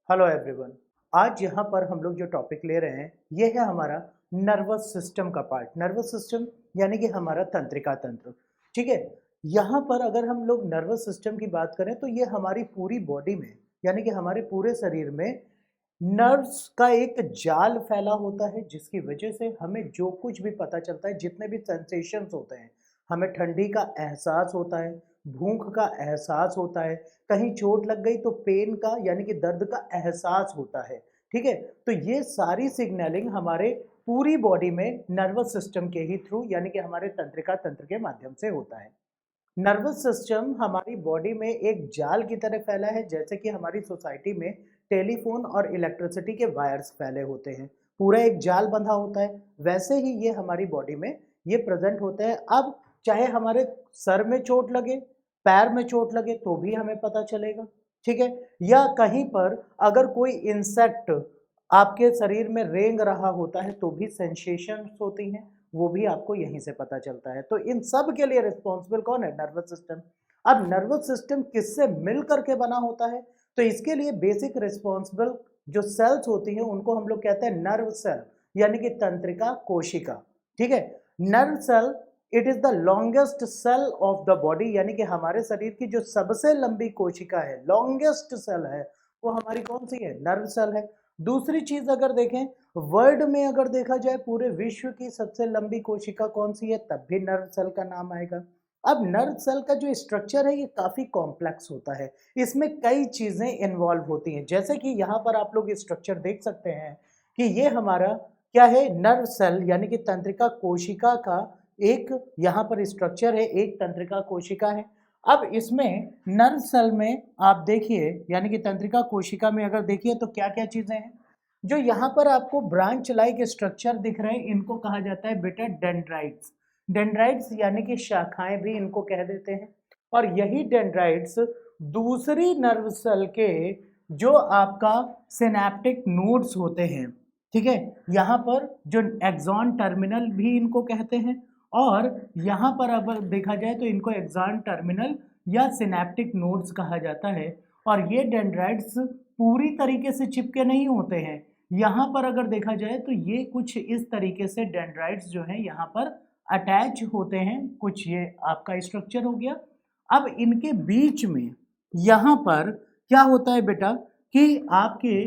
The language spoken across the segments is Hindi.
Hello everyone. आज यहाँ पर हम लोग जो टॉपिक ले रहे हैं ये है हमारा नर्वस सिस्टम का पार्ट। नर्वस सिस्टम यानी कि हमारा तंत्रिका तंत्र। ठीक है, यहाँ पर अगर हम लोग नर्वस सिस्टम की बात करें तो ये हमारी पूरी बॉडी में यानी कि हमारे पूरे शरीर में नर्व्स का एक जाल फैला होता है, जिसकी वजह से हमें जो कुछ भी पता चलता है, जितने भी सेंसेशंस होते हैं, हमें ठंडी का एहसास होता है, भूख का एहसास होता है, कहीं चोट लग गई तो पेन का यानी कि दर्द का एहसास होता है। ठीक है, तो ये सारी सिग्नलिंग हमारे पूरी बॉडी में नर्वस सिस्टम के ही थ्रू यानी कि हमारे तंत्रिका तंत्र के माध्यम से होता है। नर्वस सिस्टम हमारी बॉडी में एक जाल की तरह फैला है, जैसे कि हमारी सोसाइटी में टेलीफोन और इलेक्ट्रिसिटी के वायर्स फैले होते हैं, पूरा एक जाल बंधा होता है, वैसे ही ये हमारी बॉडी में ये प्रेजेंट होते हैं। अब चाहे हमारे सर में चोट लगे, पैर में चोट लगे तो भी हमें पता चलेगा। ठीक है, या कहीं पर अगर कोई इंसेक्ट आपके शरीर में रेंग रहा होता है तो भी सेंसेशंस होती हैं, वो भी आपको यहीं से पता चलता है। तो इन सब के लिए रिस्पॉन्सिबल कौन है? Nervous system. अब नर्वस सिस्टम किससे मिल करके बना होता है? तो इसके लिए बेसिक रिस्पॉन्सिबल जो सेल्स होती हैं उनको हम लोग कहते हैं नर्व सेल यानी कि तंत्रिका कोशिका। ठीक है, nerve cell it is the longest cell of the body यानी कि हमारे शरीर की जो सबसे लंबी कोशिका है, लॉन्गेस्ट सेल है, वो हमारी कौन सी है? नर्व सेल है। दूसरी चीज अगर देखें, वर्ल्ड में अगर देखा जाए पूरे विश्व की सबसे लंबी कोशिका कौन सी है, तब भी नर्व सेल का नाम आएगा। अब नर्व सेल का जो स्ट्रक्चर है ये काफी कॉम्प्लेक्स होता है, इसमें कई चीजें इन्वॉल्व होती हैं। जैसे कि यहाँ पर आप लोग स्ट्रक्चर देख सकते हैं कि ये हमारा क्या है? नर्व सेल यानी कि तंत्रिका कोशिका का एक यहाँ पर स्ट्रक्चर है, एक तंत्रिका कोशिका है। अब इसमें नर्व सेल में आप देखिए यानी कि तंत्रिका कोशिका में अगर देखिए तो क्या क्या चीजें हैं जो यहाँ पर आपको ब्रांच लाइक स्ट्रक्चर दिख रहे हैं, इनको कहा जाता है बेटा डेंड्राइट्स। डेंड्राइट्स यानी कि शाखाएं भी इनको कह देते हैं। और यही डेंड्राइट्स दूसरी नर्व सेल के जो आपका सिनेप्टिक नोड्स होते हैं, ठीक है, यहाँ पर जो एक्सॉन टर्मिनल भी इनको कहते हैं, और यहाँ पर अगर देखा जाए तो इनको एक्सॉन टर्मिनल या सिनेप्टिक नोड्स कहा जाता है। और ये डेंड्राइट्स पूरी तरीके से चिपके नहीं होते हैं, यहाँ पर अगर देखा जाए तो ये कुछ इस तरीके से डेंड्राइट्स जो हैं यहाँ पर अटैच होते हैं। कुछ ये आपका स्ट्रक्चर हो गया। अब इनके बीच में यहाँ पर क्या होता है बेटा कि आपके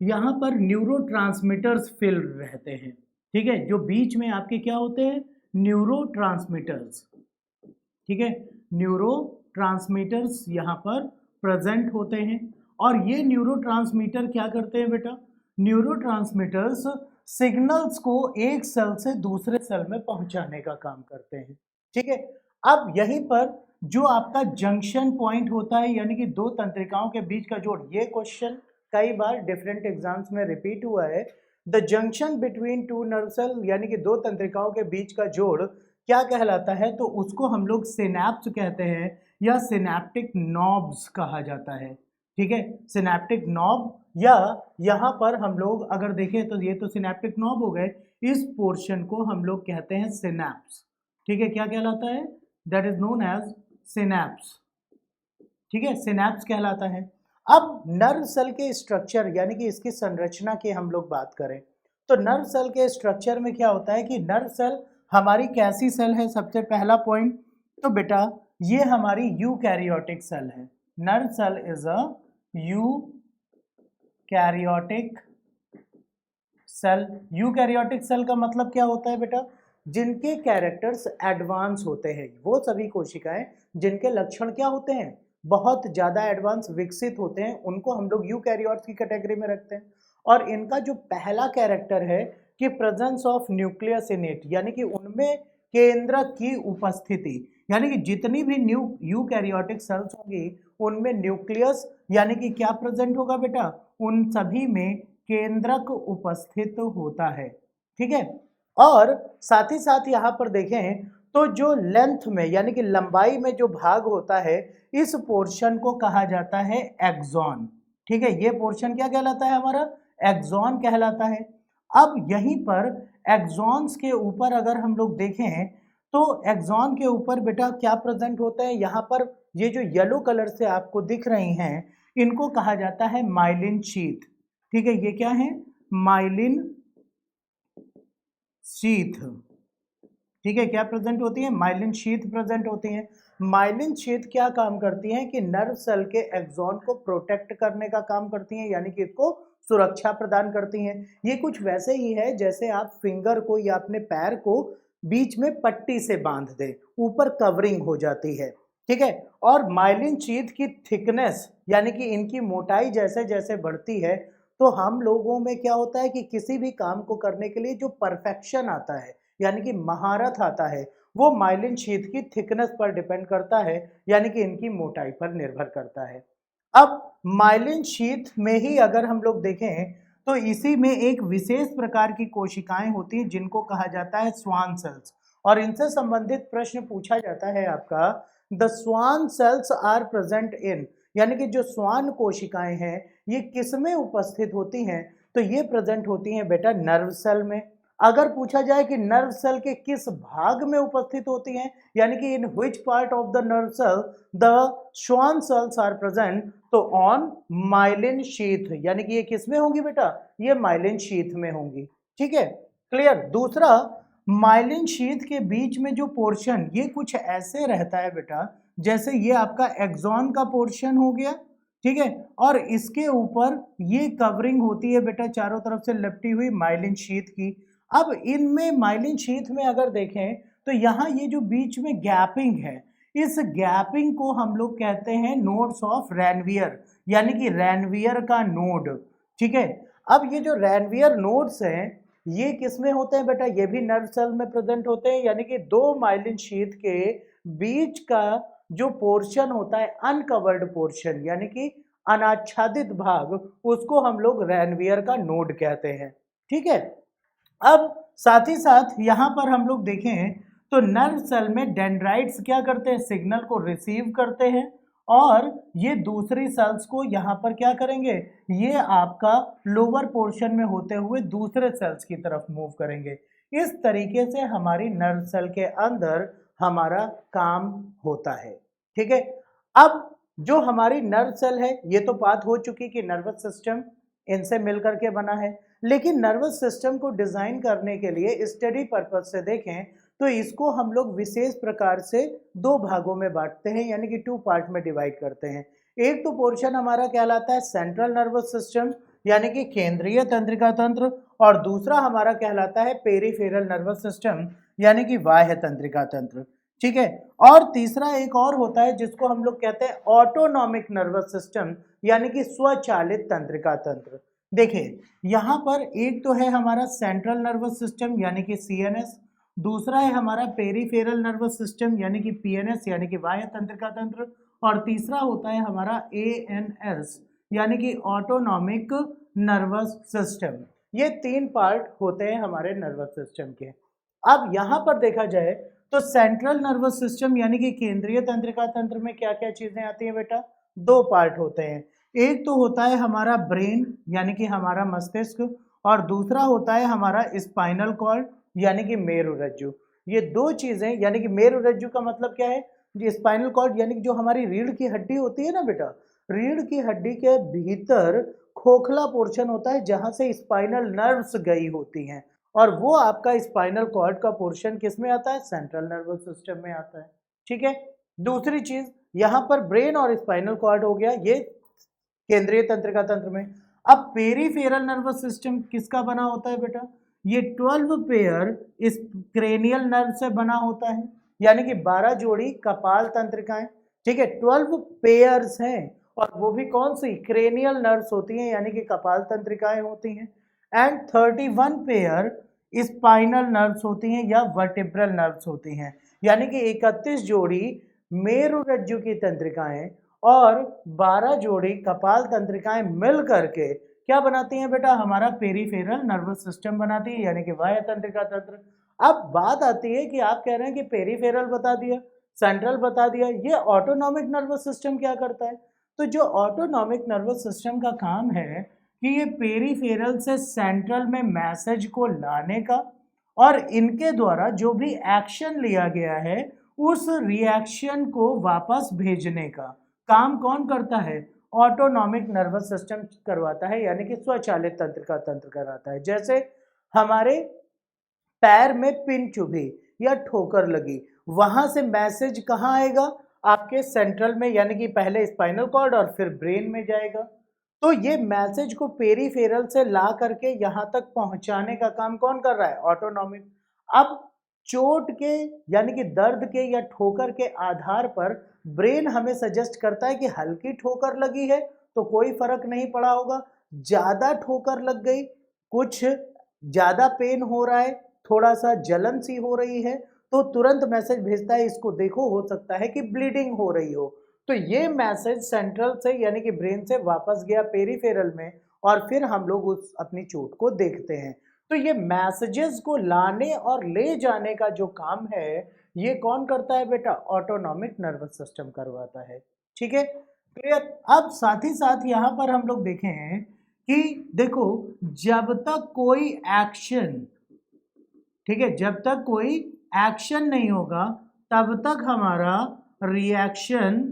यहाँ पर न्यूरोट्रांसमीटर्स फिल रहते हैं। ठीक है, जो बीच में आपके क्या होते हैं? न्यूरोट्रांसमीटर्स। ठीक है, न्यूरोट्रांसमीटर्स यहाँ पर प्रेजेंट होते हैं। और ये न्यूरोट्रांसमीटर क्या करते हैं बेटा? न्यूरोट्रांसमीटर्स सिग्नल्स को एक सेल से दूसरे सेल में पहुंचाने का काम करते हैं। ठीक है, अब यहीं पर जो आपका जंक्शन पॉइंट होता है यानी कि दो तंत्रिकाओं के बीच का जोड़, ये क्वेश्चन कई बार डिफरेंट एग्जाम्स में रिपीट हुआ है। The junction between two nerve cell यानी कि दो तंत्रिकाओं के बीच का जोड़ क्या कहलाता है? तो उसको हम लोग सिनैप्स कहते हैं या सिनैप्टिक नॉब्स कहा जाता है। ठीक है, सिनैप्टिक नॉब, या यहाँ पर हम लोग अगर देखें तो ये तो सिनैप्टिक नॉब हो गए, इस पोर्शन को हम लोग कहते हैं सिनैप्स। ठीक है, क्या कहलाता है? That is known as synapse. ठीक है, सिनैप्स कहलाता है। अब नर्व सेल के स्ट्रक्चर यानी कि इसकी संरचना की हम लोग बात करें तो नर्व सेल के स्ट्रक्चर में क्या होता है कि नर्व सेल हमारी कैसी सेल है? सबसे पहला पॉइंट तो बेटा ये हमारी यूकैरियोटिक सेल है। Nerve cell is a eukaryotic cell. Eukaryotic cell का मतलब क्या होता है बेटा? जिनके कैरेक्टर्स एडवांस होते हैं, वो सभी कोशिकाएं जिनके लक्षण क्या होते हैं? बहुत ज्यादा एडवांस विकसित होते हैं, उनको हम लोग यूकैरियोट्स की कैटेगरी में रखते हैं। और इनका जो पहला कैरेक्टर है कि presence of nucleus in it यानी कि उनमें केंद्रक की उपस्थिति, यानी कि जितनी भी यूकैरियोटिक सेल्स होंगी उनमें न्यूक्लियस यानी कि क्या प्रेजेंट होगा बेटा? उन सभी में केंद्रक उपस्थित होता है। ठीक है, और साथ ही साथ यहाँ पर देखें तो जो लेंथ में यानी कि लंबाई में जो भाग होता है, इस पोर्शन को कहा जाता है एक्सॉन। ठीक है, ये पोर्शन क्या कहलाता है? हमारा एक्सॉन कहलाता है। अब यहीं पर एक्सॉन्स के ऊपर अगर हम लोग देखें तो एक्सॉन के ऊपर बेटा क्या प्रेजेंट होता है? यहाँ पर ये जो येलो कलर से आपको दिख रही हैं, इनको कहा जाता है माइलिन शीथ। ठीक है, ये क्या है, माइलिन शीथ। ठीक है, क्या प्रेजेंट होती है, माइलिन शीथ प्रेजेंट होती है। माइलिन शीथ क्या काम करती हैं कि नर्व सेल के एक्सॉन को प्रोटेक्ट करने का काम करती हैं, यानी कि इसको सुरक्षा प्रदान करती हैं। ये कुछ वैसे ही है जैसे आप फिंगर को या अपने पैर को बीच में पट्टी से बांध दें, ऊपर कवरिंग हो जाती है। ठीक है, और माइलिन शीथ की थिकनेस यानी कि इनकी मोटाई जैसे जैसे बढ़ती है तो हम लोगों में क्या होता है कि किसी भी काम को करने के लिए जो परफेक्शन आता है यानी कि महारत आता है वो माइलिन शीथ की थिकनेस पर डिपेंड करता है, यानी कि इनकी मोटाई पर निर्भर करता है। अब माइलिन शीथ में ही अगर हम लोग देखें तो इसी में एक विशेष प्रकार की कोशिकाएं होती हैं जिनको कहा जाता है स्वान सेल्स, और इनसे संबंधित प्रश्न पूछा जाता है आपका, the Schwann cells are present in, यानी कि जो स्वान कोशिकाएं हैं ये किसमें उपस्थित होती हैं, तो ये प्रेजेंट होती हैं बेटा नर्व सेल में। अगर पूछा जाए कि नर्व सेल के किस भाग में उपस्थित होती हैं, यानी कि in which part of the nerve cell the Schwann cells are present, तो ऑन माइलिन शीथ, यानी कि ये किस में होंगी बेटा, ये माइलिन शीथ में होंगी। ठीक है, क्लियर। दूसरा, माइलिन शीथ के बीच में जो पोर्शन ये कुछ ऐसे रहता है बेटा, जैसे ये आपका एक्सॉन का पोर्शन हो गया, ठीक है, और इसके ऊपर ये कवरिंग होती है बेटा चारों तरफ से लिपटी हुई माइलिन शीथ की। अब इनमें माइलिन शीथ में अगर देखें तो यहाँ ये जो बीच में गैपिंग है, इस गैपिंग को हम लोग कहते हैं नोड्स ऑफ रैनवियर, यानी कि रैनवियर का नोड। ठीक है, अब ये जो रैनवियर नोड्स हैं ये किस में होते हैं बेटा, ये भी नर्व सेल में प्रेजेंट होते हैं, यानी कि दो माइलिन शीथ के बीच का जो पोर्शन होता है अनकवर्ड पोर्शन यानी कि अनाच्छादित भाग, उसको हम लोग रैनवियर का नोड कहते हैं। ठीक है, अब साथ ही साथ यहां पर हम लोग देखें तो नर्व सेल में डेंड्राइट्स क्या करते हैं, सिग्नल को रिसीव करते हैं और ये दूसरी सेल्स को यहां पर क्या करेंगे, ये आपका लोअर पोर्शन में होते हुए दूसरे सेल्स की तरफ मूव करेंगे। इस तरीके से हमारी नर्व सेल के अंदर हमारा काम होता है। ठीक है, अब जो हमारी नर्व सेल है ये तो बात हो चुकी कि नर्वस सिस्टम इनसे मिलकर के बना है, लेकिन नर्वस सिस्टम को डिजाइन करने के लिए स्टडी पर्पज से देखें तो इसको हम लोग विशेष प्रकार से दो भागों में बांटते हैं, यानी कि टू पार्ट में डिवाइड करते हैं। एक तो पोर्शन हमारा कहलाता है सेंट्रल नर्वस सिस्टम यानी कि केंद्रीय तंत्रिका तंत्र, और दूसरा हमारा कहलाता है पेरिफेरल नर्वस सिस्टम यानी कि बाह्य तंत्रिका तंत्र। ठीक है, और तीसरा एक और होता है जिसको हम लोग कहते हैं ऑटोनॉमिक नर्वस सिस्टम यानी कि स्वचालित तंत्रिका तंत्र। देखिए यहाँ पर एक तो है हमारा सेंट्रल नर्वस सिस्टम यानी कि सीएनएस, दूसरा है हमारा पेरिफेरल नर्वस सिस्टम यानी कि पीएनएस यानी कि बाह्य तंत्रिका तंत्र, और तीसरा होता है हमारा एएनएस यानी कि ऑटोनॉमिक नर्वस सिस्टम। ये तीन पार्ट होते हैं हमारे नर्वस सिस्टम के। अब यहाँ पर देखा जाए तो सेंट्रल नर्वस सिस्टम यानी कि केंद्रीय तंत्रिका तंत्र में क्या क्या चीजें आती हैं बेटा, दो पार्ट होते हैं। एक तो होता है हमारा ब्रेन यानी कि हमारा मस्तिष्क, और दूसरा होता है हमारा स्पाइनल कॉर्ड यानी कि मेरुरज्जु। ये दो चीजें, यानी कि मेरुरज्जु का मतलब क्या है, जो स्पाइनल कॉर्ड यानी कि जो हमारी रीढ़ की हड्डी होती है ना बेटा, रीढ़ की हड्डी के भीतर खोखला पोर्शन होता है जहां से स्पाइनल नर्व्स गई होती हैं, और वो आपका स्पाइनल कॉर्ड का पोर्शन किस में आता है, सेंट्रल नर्वस सिस्टम में आता है। ठीक है, दूसरी चीज यहाँ पर ब्रेन और स्पाइनल कॉर्ड हो गया ये केंद्रीय तंत्रिका तंत्र में। अब पेरिफेरल नर्वस सिस्टम किसका बना होता है बेटा, ये 12 पेयर इस क्रेनियल नर्व से बना होता है, यानी कि 12 जोड़ी कपाल तंत्रिकाएं। ठीक है, 12 पेयर्स हैं, और वो भी कौन सी, क्रेनियल नर्व्स होती हैं यानी कि कपाल तंत्रिकाएं होती हैं, एंड 31 पेयर स्पाइनल नर्व्स होती हैं या वर्टिब्रल नर्व्स होती हैं, यानी कि 31 जोड़ी मेरुरज्जु की तंत्रिकाएं और 12 जोड़ी कपाल तंत्रिकाएं मिल करके क्या बनाती हैं बेटा, हमारा पेरिफेरल नर्वस सिस्टम बनाती है यानी कि बाह्य तंत्रिका तंत्र। अब बात आती है कि आप कह रहे हैं कि पेरिफेरल बता दिया, सेंट्रल बता दिया, ये ऑटोनॉमिक नर्वस सिस्टम क्या करता है, तो जो ऑटोनॉमिक नर्वस सिस्टम का काम है कि ये पेरिफेरल से सेंट्रल में मैसेज को लाने का, और इनके द्वारा जो भी एक्शन लिया गया है उस रिएक्शन को वापस भेजने का काम कौन करता है, ऑटोनॉमिक नर्वस सिस्टम करवाता है, यानी कि स्वचालित तंत्रिका तंत्र कराता है। जैसे हमारे पैर में पिन चुभी या ठोकर लगी, वहां से मैसेज कहाँ आएगा, आपके सेंट्रल में, यानी कि पहले स्पाइनल कॉर्ड और फिर ब्रेन में जाएगा। तो ये मैसेज को पेरीफेरल से ला करके यहाँ तक पहुंचाने का काम कौन कर रहा है, ऑटोनॉमिक। अब चोट के यानी कि दर्द के या ठोकर के आधार पर ब्रेन हमें सजेस्ट करता है कि हल्की ठोकर लगी है तो कोई फर्क नहीं पड़ा होगा, ज्यादा ठोकर लग गई, कुछ ज्यादा पेन हो रहा है, थोड़ा सा जलन सी हो रही है, तो तुरंत मैसेज भेजता है, इसको देखो हो सकता है कि ब्लीडिंग हो रही हो। तो ये मैसेज सेंट्रल से यानी कि ब्रेन से वापस गया पेरीफेरल में, और फिर हम लोग उस अपनी चोट को देखते हैं। तो ये मैसेजेस को लाने और ले जाने का जो काम है, ये कौन करता है बेटा, ऑटोनॉमिक नर्वस सिस्टम करवाता है। ठीक है, क्लियर। अब साथ ही साथ यहाँ पर हम लोग देखें कि देखो, जब तक कोई एक्शन, ठीक है, जब तक कोई एक्शन नहीं होगा तब तक हमारा रिएक्शन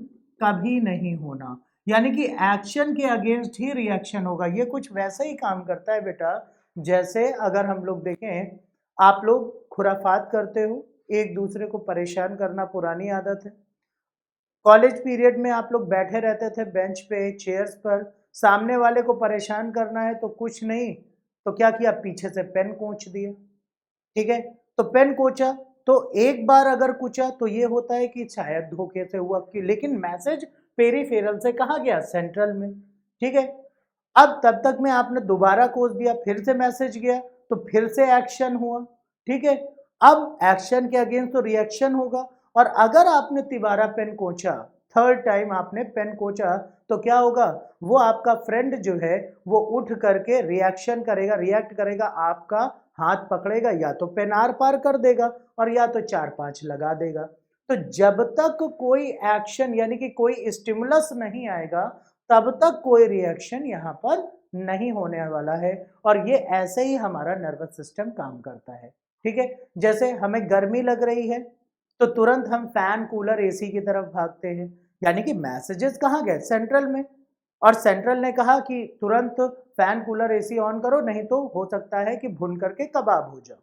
कभी नहीं होना, यानी कि एक्शन के अगेंस्ट ही रिएक्शन होगा। ये कुछ वैसे ही काम करता है बेटा, जैसे अगर हम लोग देखें, आप लोग खुराफात करते हो, एक दूसरे को परेशान करना पुरानी आदत है। कॉलेज पीरियड में आप लोग बैठे रहते थे बेंच पे, चेयर्स पर, सामने वाले को परेशान करना है तो कुछ नहीं तो क्या किया, पीछे से पेन कोंच दिया। ठीक है, तो पेन कोचा, तो एक बार अगर कुचा तो ये होता है कि शायद धोखे से हुआ, कि लेकिन मैसेज पेरीफेरल से कहा गया, सेंट्रल में। ठीक है, अब तब तक में आपने दोबारा कोच दिया, फिर से मैसेज गया तो फिर से एक्शन हुआ। ठीक है, अब एक्शन के अगेंस्ट तो रिएक्शन होगा, और अगर आपने तिबारा पेन कोचा, थर्ड टाइम आपने पेन कोचा, तो क्या होगा, वो आपका फ्रेंड जो है वो उठ करके रिएक्शन करेगा, रिएक्ट करेगा, आपका हाथ पकड़ेगा, या तो पेन आर पार कर देगा और या तो 4-5 लगा देगा। तो जब तक कोई एक्शन यानी कि कोई स्टिमुलस नहीं आएगा तब तक कोई रिएक्शन यहाँ पर नहीं होने वाला है, और ये ऐसे ही हमारा नर्वस सिस्टम काम करता है। ठीक है, जैसे हमें गर्मी लग रही है तो तुरंत हम फैन कूलर एसी की तरफ भागते हैं, यानी कि मैसेजेस कहाँ गए, सेंट्रल में, और सेंट्रल ने कहा कि तुरंत फैन कूलर एसी ऑन करो, नहीं तो हो सकता है कि भुन करके कबाब हो जाओ।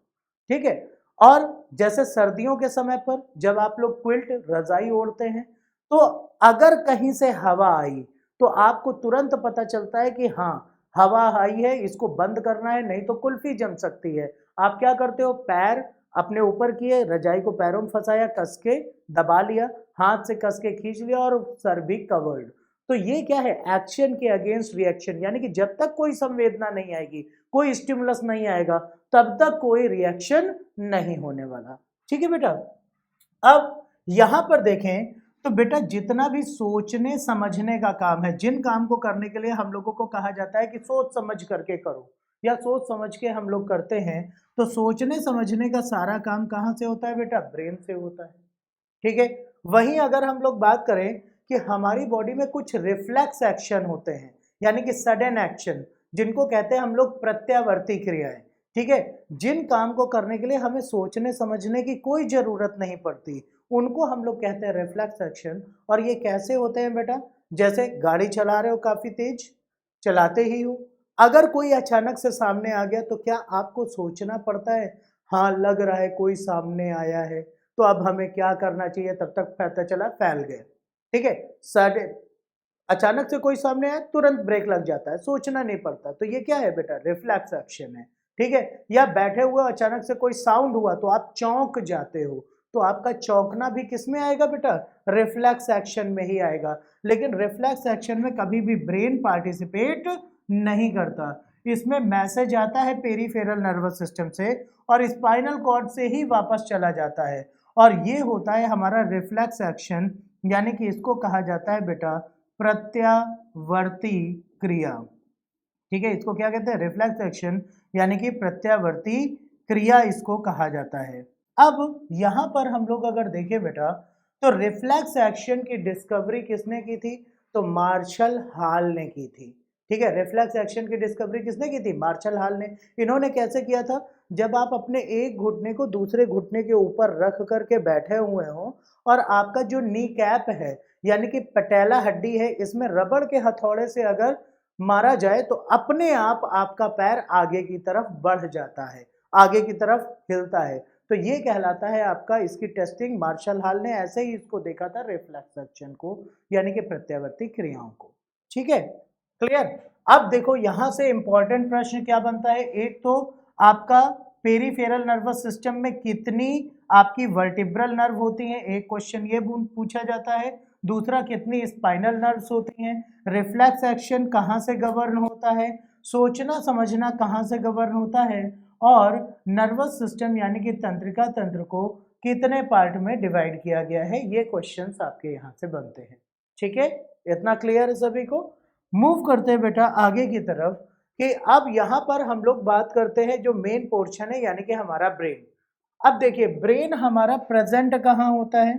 ठीक है, और जैसे सर्दियों के समय पर जब आप लोग क्विल्ट रजाई ओढ़ते हैं, तो अगर कहीं से हवा आई तो आपको तुरंत पता चलता है कि हाँ हवा आई है, इसको बंद करना है, नहीं तो कुल्फी जम सकती है। आप क्या करते हो, पैर अपने ऊपर किए, रजाई को पैरों में फंसाया, कस के दबा लिया, हाथ से कस के खींच लिया और सर भी कवर्ड। तो ये क्या है, एक्शन के अगेंस्ट रिएक्शन, यानी कि जब तक कोई संवेदना नहीं आएगी, कोई स्टिमुलस नहीं आएगा, तब तक कोई रिएक्शन नहीं होने वाला। ठीक है बेटा, अब यहां पर देखें तो बेटा जितना भी सोचने समझने का काम है, जिन काम को करने के लिए हम लोगों को कहा जाता है कि सोच समझ करके करो, या सोच समझ के हम लोग करते हैं, तो सोचने समझने का सारा काम कहाँ से होता है बेटा, ब्रेन से होता है। ठीक है, वहीं अगर हम लोग बात करें कि हमारी बॉडी में कुछ रिफ्लेक्स एक्शन होते हैं, यानी कि सडन एक्शन, जिनको कहते हैं हम लोग प्रत्यावर्ती क्रियाएं। ठीक है, जिन काम को करने के लिए हमें सोचने समझने की कोई जरूरत नहीं पड़ती, उनको हम लोग कहते हैं रिफ्लेक्स एक्शन। और ये कैसे होते हैं बेटा, जैसे गाड़ी चला रहे हो, काफी तेज चलाते ही हो, अगर कोई अचानक से सामने आ गया तो क्या आपको सोचना पड़ता है, हाँ लग रहा है कोई सामने आया है तो अब हमें क्या करना चाहिए, तब तक पता चला फैल गए। ठीक है, सडन अचानक से कोई सामने आया तुरंत ब्रेक लग जाता है, सोचना नहीं पड़ता, तो ये क्या है बेटा, रिफ्लेक्स एक्शन है। ठीक है, या बैठे हुए अचानक से कोई साउंड हुआ तो आप चौंक जाते हो, तो आपका चौंकना भी किस में आएगा बेटा, रिफ्लेक्स एक्शन में ही आएगा। लेकिन रिफ्लेक्स एक्शन में कभी भी ब्रेन पार्टिसिपेट नहीं करता, इसमें मैसेज आता है पेरीफेरल नर्वस सिस्टम से और स्पाइनल कॉर्ड से ही वापस चला जाता है, और ये होता है हमारा रिफ्लेक्स एक्शन, यानी कि इसको कहा जाता है बेटा प्रत्यावर्ती क्रिया। ठीक है, इसको क्या कहते हैं, रिफ्लेक्स एक्शन, यानी कि प्रत्यावर्ती क्रिया इसको कहा जाता है। अब यहां पर हम लोग अगर देखें बेटा, तो रिफ्लेक्स एक्शन की डिस्कवरी किसने की थी, तो मार्शल हॉल ने की थी। ठीक है, रिफ्लेक्स एक्शन की डिस्कवरी किसने की थी? मार्शल हॉल ने। इन्होंने कैसे किया था? जब आप अपने एक घुटने को दूसरे घुटने के ऊपर रख करके बैठे हुए हो और आपका जो नी कैप है यानी कि पटेला हड्डी है, इसमें रबड़ के हथौड़े से अगर मारा जाए तो अपने आप आपका पैर आगे की तरफ बढ़ जाता है, आगे की तरफ हिलता है। तो ये कहलाता है आपका, इसकी टेस्टिंग मार्शल हॉल ने ऐसे ही इसको देखा था रिफ्लेक्स एक्शन को, यानी कि प्रत्यावर्ती क्रियाओं को। ठीक है, क्लियर। अब देखो यहां से इंपॉर्टेंट प्रश्न क्या बनता है, एक तो आपका पेरिफेरल नर्वस सिस्टम में कितनी आपकी वर्टिब्रल नर्व होती हैं, एक क्वेश्चन ये पूछा जाता है। दूसरा, कितनी स्पाइनल नर्व्स होती हैं, रिफ्लेक्स एक्शन कहाँ से गवर्न होता है, सोचना समझना कहाँ से गवर्न होता है, और नर्वस सिस्टम यानी कि तंत्रिका तंत्र को कितने पार्ट में डिवाइड किया गया है, ये क्वेश्चंस आपके यहाँ से बनते हैं। ठीक है, इतना क्लियर है सभी को। मूव करते हैं बेटा आगे की तरफ कि अब यहाँ पर हम लोग बात करते हैं जो मेन पोर्शन है यानी कि हमारा ब्रेन। अब देखिए ब्रेन हमारा प्रेजेंट कहाँ होता है,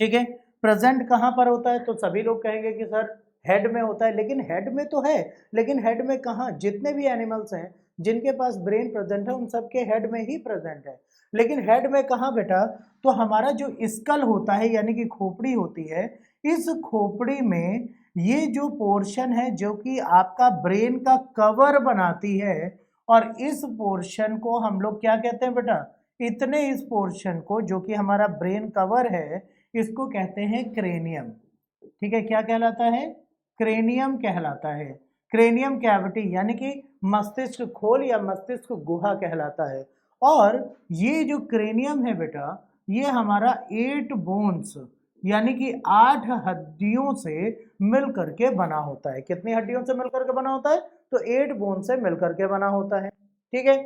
ठीक है, प्रेजेंट कहाँ पर होता है? तो सभी लोग कहेंगे कि सर हेड में होता है, लेकिन हेड में तो है, लेकिन हेड में कहाँ? जितने भी एनिमल्स हैं जिनके पास ब्रेन प्रेजेंट है उन सबके हेड में ही प्रेजेंट है, लेकिन हेड में कहाँ बेटा? तो हमारा जो स्कल होता है यानी कि खोपड़ी होती है, इस खोपड़ी में ये जो पोर्शन है जो कि आपका ब्रेन का कवर बनाती है, और इस पोर्शन को हम लोग क्या कहते हैं बेटा? इतने इस पोर्शन को जो कि हमारा ब्रेन कवर है इसको कहते हैं क्रेनियम। ठीक है, क्या कहलाता है? क्रेनियम कहलाता है। क्रेनियम कैविटी यानी कि मस्तिष्क खोल या मस्तिष्क गुहा कहलाता है। और ये जो क्रेनियम है बेटा, ये हमारा 8 बोन्स यानी कि 8 हड्डियों से मिल करके बना होता है। कितनी हड्डियों से मिल करके बना होता है? तो 8 बोन से मिल करके बना होता है। ठीक है,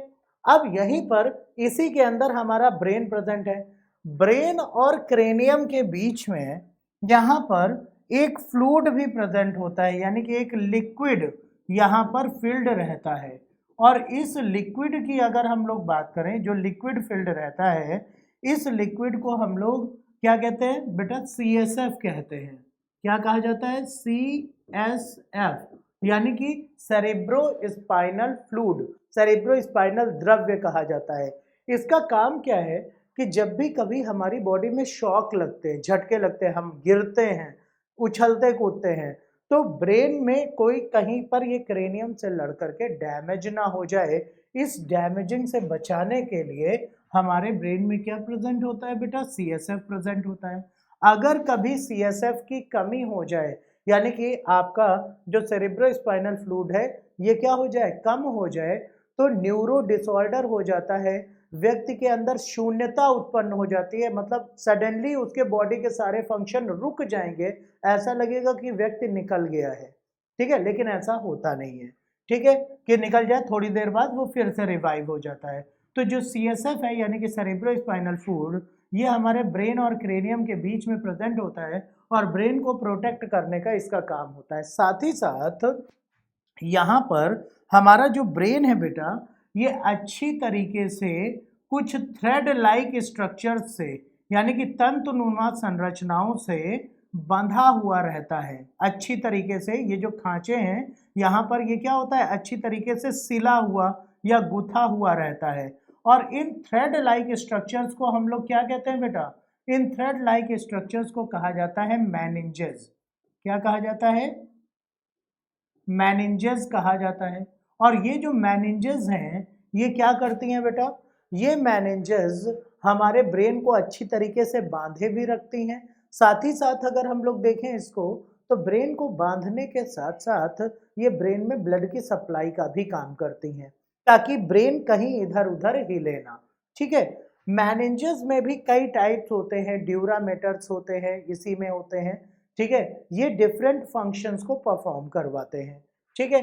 अब यहीं पर इसी के अंदर हमारा ब्रेन प्रेजेंट है। ब्रेन और क्रेनियम के बीच में यहाँ पर एक फ्लूइड भी प्रेजेंट होता है यानी कि एक लिक्विड यहाँ पर फिल्ड रहता है। और इस लिक्विड की अगर हम लोग बात करें, जो लिक्विड फिल्ड रहता है, इस लिक्विड को हम लोग क्या कहते हैं बेटा? CSF कहते हैं। क्या कहा जाता है? CSF यानी कि cerebro spinal fluid, cerebro spinal द्रव्य कहा जाता है। इसका काम क्या है कि जब भी कभी हमारी बॉडी में शॉक लगते हैं, झटके लगते हैं, हम गिरते हैं, उछलते कूदते हैं, तो ब्रेन में कोई कहीं पर ये क्रेनियम से लड़ करके डैमेज ना हो जाए, इस डैमेजिंग से बचाने के लिए हमारे ब्रेन में क्या प्रेजेंट होता है बेटा? CSF प्रेजेंट होता है। अगर कभी CSF की कमी हो जाए यानी कि आपका जो सेरेब्रो स्पाइनल फ्लूइड है ये क्या हो जाए? कम हो जाए, तो न्यूरो डिसऑर्डर हो जाता है, व्यक्ति के अंदर शून्यता उत्पन्न हो जाती है, मतलब सडनली उसके बॉडी के सारे फंक्शन रुक जाएंगे, ऐसा लगेगा कि व्यक्ति निकल गया है। ठीक है, लेकिन ऐसा होता नहीं है। ठीक है, कि निकल जाए थोड़ी देर बाद वो फिर से रिवाइव हो जाता है। तो जो CSF है यानी कि सेरेब्रो स्पाइनल फ्लूइड, ये हमारे ब्रेन और क्रेनियम के बीच में प्रेजेंट होता है और ब्रेन को प्रोटेक्ट करने का इसका काम होता है। साथ ही साथ यहाँ पर हमारा जो ब्रेन है बेटा, ये अच्छी तरीके से कुछ थ्रेड लाइक स्ट्रक्चर से यानी कि तंतुनुमा संरचनाओं से बंधा हुआ रहता है। अच्छी तरीके से ये जो खांचे हैं यहाँ पर ये क्या होता है? अच्छी तरीके से सिला हुआ या गुथा हुआ रहता है। और इन थ्रेड लाइक स्ट्रक्चर्स को हम लोग क्या कहते हैं बेटा? इन थ्रेड लाइक स्ट्रक्चर्स को कहा जाता है मेनिंजेस। क्या कहा जाता है? मेनिंजेस कहा जाता है। और ये जो मेनिंजेस हैं ये क्या करती हैं बेटा? ये मेनिंजेस हमारे ब्रेन को अच्छी तरीके से बांधे भी रखती हैं। साथ ही साथ अगर हम लोग देखें इसको, तो ब्रेन को बांधने के साथ साथ ये ब्रेन में ब्लड की सप्लाई का भी काम करती हैं, ताकि ब्रेन कहीं इधर उधर हिले ना। ठीक है, मेनिंजेस में भी कई टाइप्स होते हैं, ड्यूरामेटर्स होते हैं, इसी में होते हैं। ठीक है, ये डिफरेंट फंक्शंस को परफॉर्म करवाते हैं। ठीक है,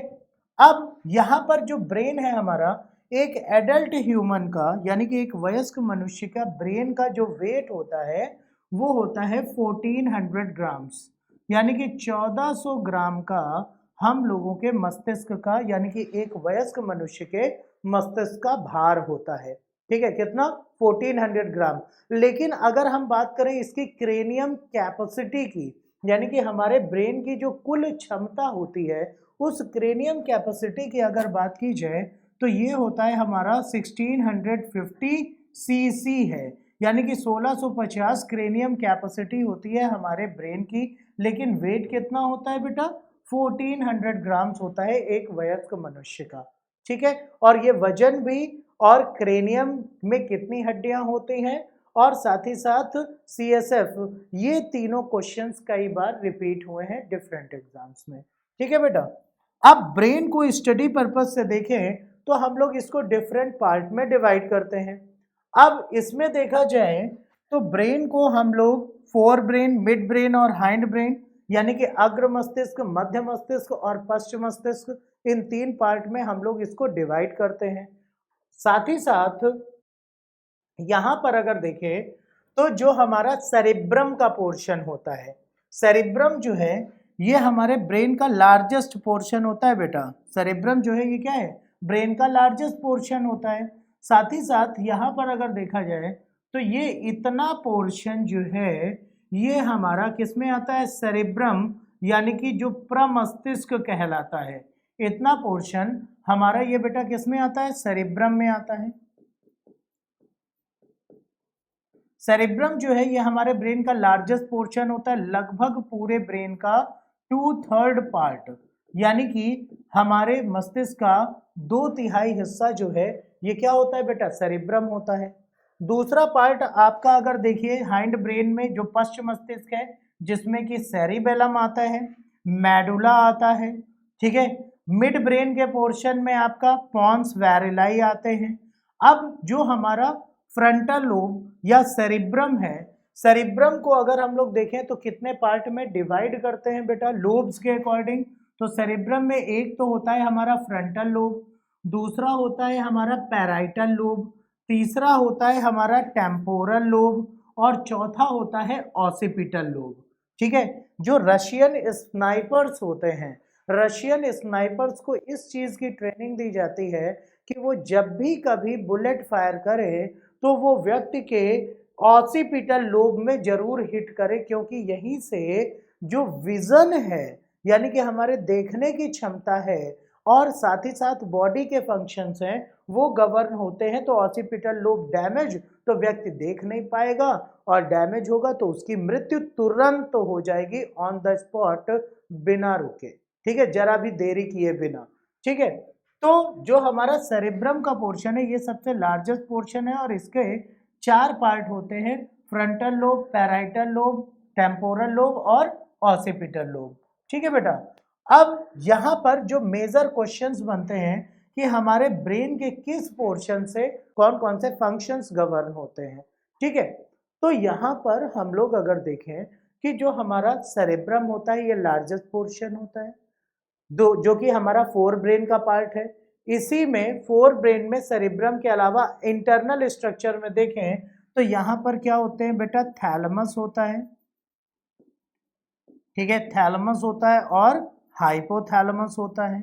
अब यहाँ पर जो ब्रेन है हमारा, एक एडल्ट ह्यूमन का यानी कि एक वयस्क मनुष्य का ब्रेन का जो वेट होता है वो होता है 1400 ग्राम्स, यानी कि 1400 ग्राम का हम लोगों के मस्तिष्क का यानी कि एक वयस्क मनुष्य के मस्तिष्क का भार होता है। ठीक है, कितना? 1400 ग्राम। लेकिन अगर हम बात करें इसकी क्रेनियम कैपेसिटी की, यानी कि हमारे ब्रेन की जो कुल क्षमता होती है उस क्रेनियम कैपेसिटी की अगर बात की जाए तो ये होता है हमारा 1650 सीसी है, यानी कि 1650 क्रेनियम कैपेसिटी होती है हमारे ब्रेन की। लेकिन वेट कितना होता है बेटा? 1400 ग्राम्स होता है एक वयस्क मनुष्य का, ठीक है। और ये वजन भी, और क्रेनियम में कितनी हड्डियां होती हैं, और साथ ही साथ CSF, ये तीनों क्वेश्चंस कई बार रिपीट हुए हैं डिफरेंट एग्जाम्स में, ठीक है बेटा। अब ब्रेन को स्टडी पर्पज से देखें तो हम लोग इसको डिफरेंट पार्ट में डिवाइड करते हैं। अब इसमें देखा जाए तो ब्रेन को हम लोग फोर ब्रेन, मिड ब्रेन और हाइंड ब्रेन, यानी कि अग्र मस्तिष्क, मध्य मस्तिष्क और पश्चिम मस्तिष्क, इन तीन पार्ट में हम लोग इसको डिवाइड करते हैं। साथ ही साथ यहां पर अगर देखें तो जो हमारा सेरिब्रम का पोर्शन होता है, सेरिब्रम जो है ये हमारे ब्रेन का लार्जेस्ट पोर्शन होता है बेटा। सेरिब्रम जो है ये क्या है? ब्रेन का लार्जेस्ट पोर्शन होता है। साथ ही साथ यहाँ पर अगर देखा जाए तो ये इतना पोर्शन जो है ये हमारा किस में आता है? सेरिब्रम, यानी कि जो प्रमस्तिष्क कहलाता है। इतना पोर्शन हमारा ये बेटा किस में आता है? सेरिब्रम में आता है। सेरिब्रम जो है ये हमारे ब्रेन का लार्जेस्ट पोर्शन होता है, लगभग पूरे ब्रेन का 2/3 पार्ट, यानी कि हमारे मस्तिष्क का 2/3 हिस्सा जो है ये क्या होता है बेटा? सेरिब्रम होता है। दूसरा पार्ट आपका अगर देखिए हाइंड ब्रेन में जो पश्चिम मस्तिष्क है, जिसमें कि सेरिबेलम आता है, मेडुला आता है, ठीक है। मिड ब्रेन के पोर्शन में आपका पॉन्स वैरिलाई आते हैं। अब जो हमारा फ्रंटल लोब या सेरिब्रम है, सेरिब्रम को अगर हम लोग देखें तो कितने पार्ट में डिवाइड करते हैं बेटा लोब्स के अकॉर्डिंग? तो सेरिब्रम में एक तो होता है हमारा फ्रंटल लोब, दूसरा होता है हमारा पैराइटल लोब, तीसरा होता है हमारा टेम्पोरल लोब, और चौथा होता है ऑसिपिटल लोब, ठीक है। जो रशियन स्नाइपर्स होते हैं, रशियन स्नाइपर्स को इस चीज की ट्रेनिंग दी जाती है कि वो जब भी कभी बुलेट फायर करे तो वो व्यक्ति के ऑसिपिटल लोब में जरूर हिट करे, क्योंकि यहीं से जो विजन है, यानी कि हमारे देखने की क्षमता है, और साथ ही साथ बॉडी के फंक्शंस हैं, वो गवर्न होते हैं। तो ऑसिपिटल लोब डैमेज तो व्यक्ति देख नहीं पाएगा, और डैमेज होगा तो उसकी मृत्यु तुरंत तो हो जाएगी ऑन द स्पॉट, बिना रुके, ठीक है, जरा भी देरी किए बिना, ठीक है। तो जो हमारा सेरिब्रम का पोर्शन है ये सबसे लार्जेस्ट पोर्शन है, और इसके 4 पार्ट होते हैं, frontal lobe, parietal lobe, temporal lobe और ऑसिपिटल लोब, ठीक है बेटा। अब यहाँ पर जो मेजर क्वेश्चंस बनते हैं कि हमारे ब्रेन के किस पोर्शन से कौन कौन से फंक्शंस गवर्न होते हैं, ठीक है। तो यहाँ पर हम लोग अगर देखें कि जो हमारा सेरिब्रम होता है ये लार्जेस्ट पोर्शन होता है, जो कि हमारा फोर ब्रेन का पार्ट है। इसी में फोर ब्रेन में सेरिब्रम के अलावा इंटरनल स्ट्रक्चर में देखें तो यहाँ पर क्या होते हैं बेटा? थैलेमस होता है, ठीक है, थैलेमस होता है और हाइपोथैलेमस होता है,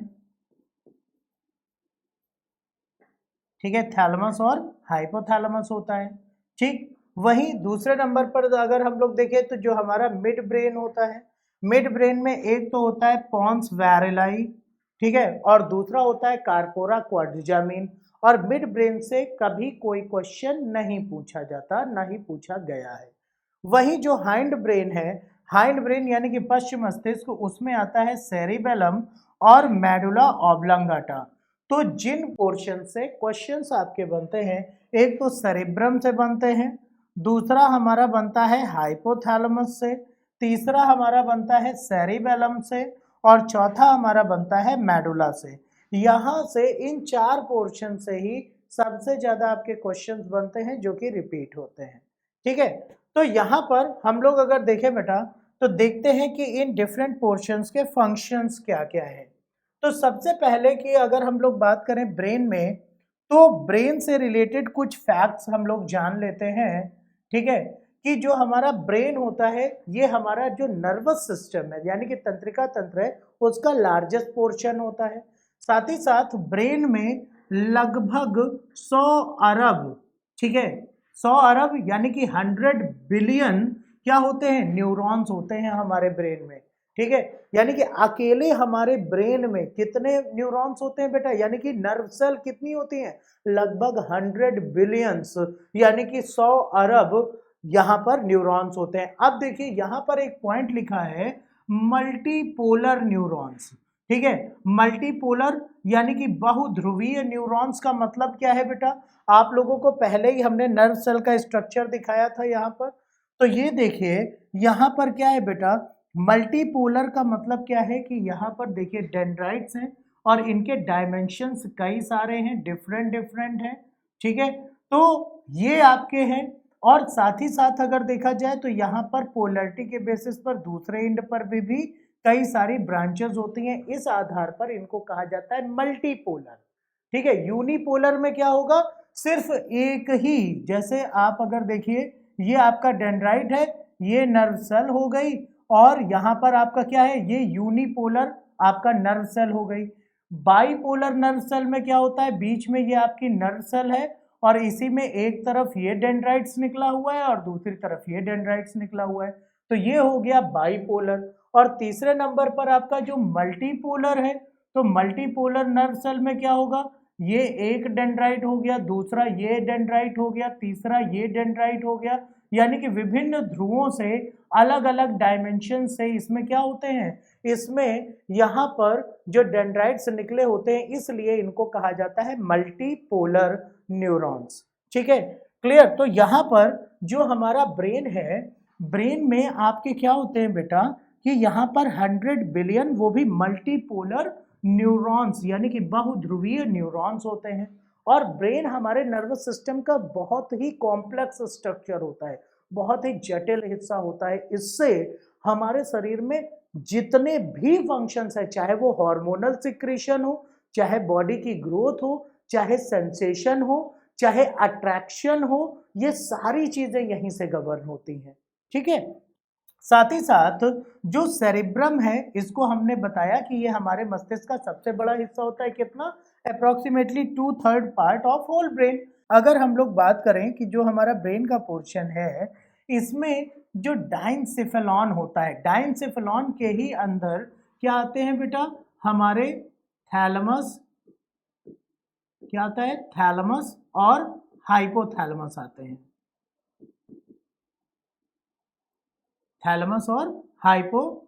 ठीक है, थैलेमस और हाइपोथैलेमस होता है, ठीक। वहीं दूसरे नंबर पर अगर हम लोग देखें तो जो हमारा मिड ब्रेन होता है, मिड ब्रेन में एक तो होता है पॉन्स वैरिलाई, ठीक है, और दूसरा होता है कार्पोरा क्वाड्रिजामिन। और मिड ब्रेन से कभी कोई क्वेश्चन नहीं पूछा जाता, ना ही पूछा गया है। वही जो हाइंड ब्रेन है, हाइंड ब्रेन यानी कि पश्चिम मस्तिष्क, उसमें आता है सेरिबेलम और मेडुला ऑब्लांगाटा। तो जिन पोर्शन से क्वेश्चंस आपके बनते हैं, एक तो सेरिब्रम से बनते हैं, दूसरा हमारा बनता है हाइपोथैलेमस से, तीसरा हमारा बनता है सेरिबेलम से, और चौथा हमारा बनता है मेडुला से। यहाँ से इन 4 पोर्शन से ही सबसे ज्यादा आपके क्वेश्चंस बनते हैं जो कि रिपीट होते हैं, ठीक है। तो यहाँ पर हम लोग अगर देखें बेटा तो देखते हैं कि इन डिफरेंट पोर्शंस के फंक्शंस क्या क्या है। तो सबसे पहले कि अगर हम लोग बात करें ब्रेन में, तो ब्रेन से रिलेटेड कुछ फैक्ट्स हम लोग जान लेते हैं, ठीक है, कि जो हमारा ब्रेन होता है ये हमारा जो नर्वस सिस्टम है यानी कि तंत्रिका तंत्र है उसका लार्जेस्ट पोर्शन होता है। साथ ही साथ ब्रेन में लगभग 100 अरब, ठीक है, 100 अरब यानी कि 100 बिलियन क्या होते हैं? न्यूरॉन्स होते हैं हमारे ब्रेन में। ठीक है, यानी कि अकेले हमारे ब्रेन में कितने न्यूरॉन्स होते हैं बेटा, यानी कि नर्व सेल कितनी होती हैं, लगभग 100 बिलियंस, यानी कि 100 अरब यहाँ पर न्यूरॉन्स होते हैं। अब देखिए यहाँ पर एक पॉइंट लिखा है मल्टीपोलर न्यूरॉन्स, ठीक है, मल्टीपोलर यानी कि बहुध्रुवीय न्यूरॉन्स का मतलब क्या है बेटा, आप लोगों को पहले ही हमने नर्व सेल का स्ट्रक्चर दिखाया था यहाँ पर। तो ये देखिए यहाँ पर क्या है बेटा, मल्टीपोलर का मतलब क्या है कि यहाँ पर देखिए डेंड्राइट्स हैं और इनके डायमेंशंस कई सारे हैं, डिफरेंट डिफरेंट हैं, ठीक है। तो ये आपके हैं और साथ ही साथ अगर देखा जाए तो यहाँ पर पोलरिटी के बेसिस पर दूसरे एंड पर भी कई सारी ब्रांचेस होती हैं, इस आधार पर इनको कहा जाता है मल्टीपोलर, ठीक है। यूनिपोलर में क्या होगा, सिर्फ एक ही, जैसे आप अगर देखिए ये आपका डेंड्राइट है, ये नर्व सेल हो गई और यहाँ पर आपका क्या है, ये यूनिपोलर आपका नर्व सेल हो गई। बाइपोलर नर्व सेल में क्या होता है, बीच में ये आपकी नर्व सेल है और इसी में एक तरफ ये डेंड्राइट्स निकला हुआ है और दूसरी तरफ ये डेंड्राइट्स निकला हुआ है, तो ये हो गया बाइपोलर। और तीसरे नंबर पर आपका जो मल्टीपोलर है, तो मल्टीपोलर नर्व सेल में क्या होगा, ये एक डेंड्राइट हो गया, दूसरा ये डेंड्राइट हो गया, तीसरा ये डेंड्राइट हो गया, यानी कि विभिन्न ध्रुवों से अलग अलग डायमेंशन से इसमें क्या होते हैं, इसमें यहाँ पर जो डेंड्राइट्स निकले होते हैं, इसलिए इनको कहा जाता है मल्टीपोलर न्यूरॉन्स, ठीक है, क्लियर। तो यहाँ पर जो हमारा ब्रेन है, ब्रेन में आपके क्या होते हैं बेटा कि यहाँ पर 100 बिलियन वो भी मल्टीपोलर न्यूरॉन्स यानी कि बहुध्रुवीय न्यूरॉन्स होते हैं। और ब्रेन हमारे नर्वस सिस्टम का बहुत ही कॉम्प्लेक्स स्ट्रक्चर होता है, बहुत ही जटिल हिस्सा होता है। इससे हमारे शरीर में जितने भी फंक्शंस है, चाहे वो हार्मोनल सिक्रीशन हो, चाहे बॉडी की ग्रोथ हो, चाहे सेंसेशन हो, चाहे अट्रैक्शन हो, ये सारी चीजें यहीं से गवर्न होती हैं, ठीक है। साथ ही साथ जो सेरिब्रम है, इसको हमने बताया कि ये हमारे मस्तिष्क का सबसे बड़ा हिस्सा होता है, कितना, approximately 2/3 part of whole brain. अगर हम लोग बात करें कि जो हमारा ब्रेन का पोर्शन है, इसमें जो डाइनसेफेलॉन होता है, डाइनसेफेलॉन के ही अंदर क्या आते हैं बेटा, हमारे थैलेमस, क्या आता है, थैलेमस और हाइपोथैलेमस आते हैं, थैलेमस और हाइपोथैलेमस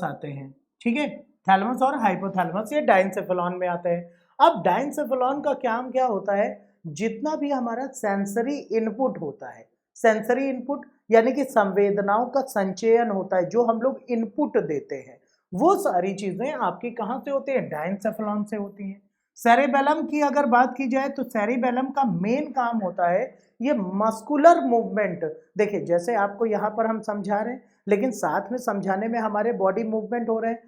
आते हैं, ठीक है, थैलेमस और हाइपोथैलेमस ये डाइनसेफेलॉन में आते हैं। अब डाइनसेफेलॉन का काम क्या होता है, जितना भी हमारा सेंसरी इनपुट होता है, सेंसरी इनपुट यानी कि संवेदनाओं का संचयन होता है, जो हम लोग इनपुट देते हैं, वो सारी चीजें आपकी कहाँ से होती है, डाइनसेफेलॉन से होती हैं। सेरेबेलम की अगर बात की जाए तो सेरेबेलम का मेन काम होता है ये मस्कुलर मूवमेंट। देखिए जैसे आपको यहाँ पर हम समझा रहे हैं, लेकिन साथ में समझाने में हमारे बॉडी मूवमेंट हो रहे हैं,